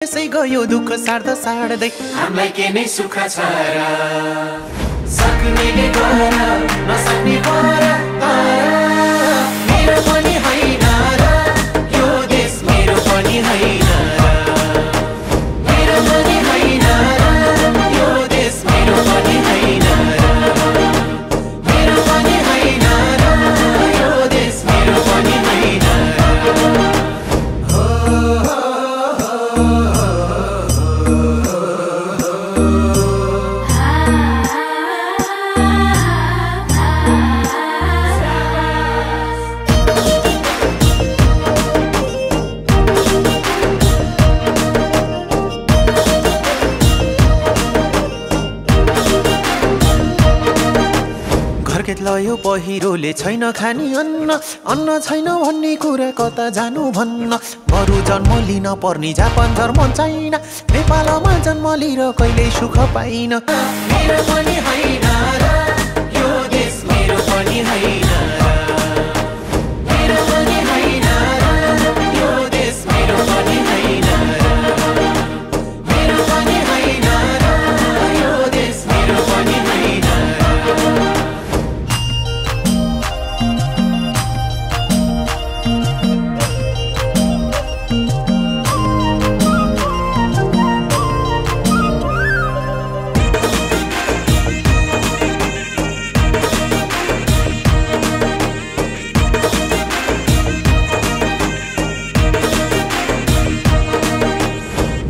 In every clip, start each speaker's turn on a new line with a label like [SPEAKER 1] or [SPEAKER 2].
[SPEAKER 1] यसै गयो दुःख सार्दा सार्दै
[SPEAKER 2] हामीलाई के नै सुख छ र सक्नेले गर नसक्ने पर मेरो पनि होइन र यो देश मेरो पनि होइन र मेरो पनि होइन र यो देश मेरो पनि होइन र मेरो पनि होइन र यो देश मेरो पनि होइन
[SPEAKER 1] लयो पहिरोले छैन खानी अन्न छैन भन्ने कुरा कता जानु भन्न बरु जन्म लिन पर्ने जापान जर्मन चाइना नेपालमा जन्म लिएर कहिल्यै सुख पाइन
[SPEAKER 2] मेरो पनि होइन र यो देश मेरो पनि होइन मेरो पनि होइन र यो देश मेरो पनि होइन मेरो पनि होइन र यो देश मेरो पनि होइन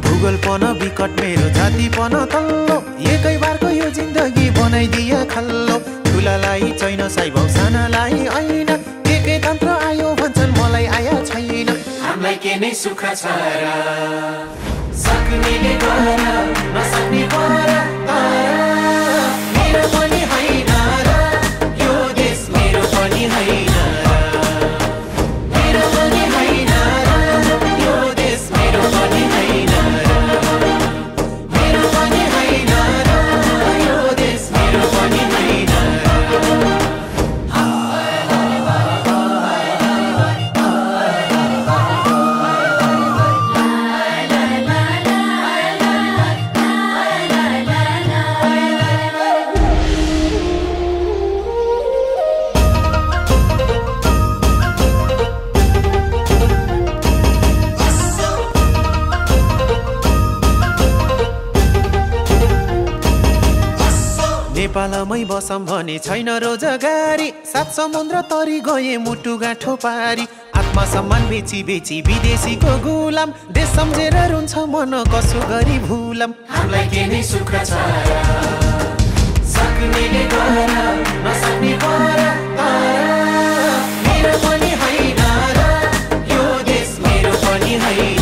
[SPEAKER 1] भूगोलपन विकट मेरो जातिपन तल्लो एकै बारको यो जिन्दगी बनाइदिए खल्लो ठुलालाई छैन साइबौ सानालाई ऐन के तन्त्र आयो भन्छन् मलाई आया छैन
[SPEAKER 2] हामीलाई के नै सुख छ र सक्नेले गर नसक्ने पर मेरो पनि होइन र यो देश मेरो पनि होइन मेरो पनि होइन र यो देश मेरो पनि होइन मेरो पनि होइन र यो देश मेरो पनि होइन
[SPEAKER 1] नेपालमै बसम भने छैन रोजगारी सात समुद्र तरी गए मुटु गाँठो पारी आत्मा सम्मान बेची बेची विदेशीको गुलाम देश सम्झेर रुन्छ मन कसो गरी भुलाम
[SPEAKER 2] हामीलाई के नै सुख छ र सक्नेले गर नसक्ने पर मेरो पनि होइन र यो देश मेरो पनि होइन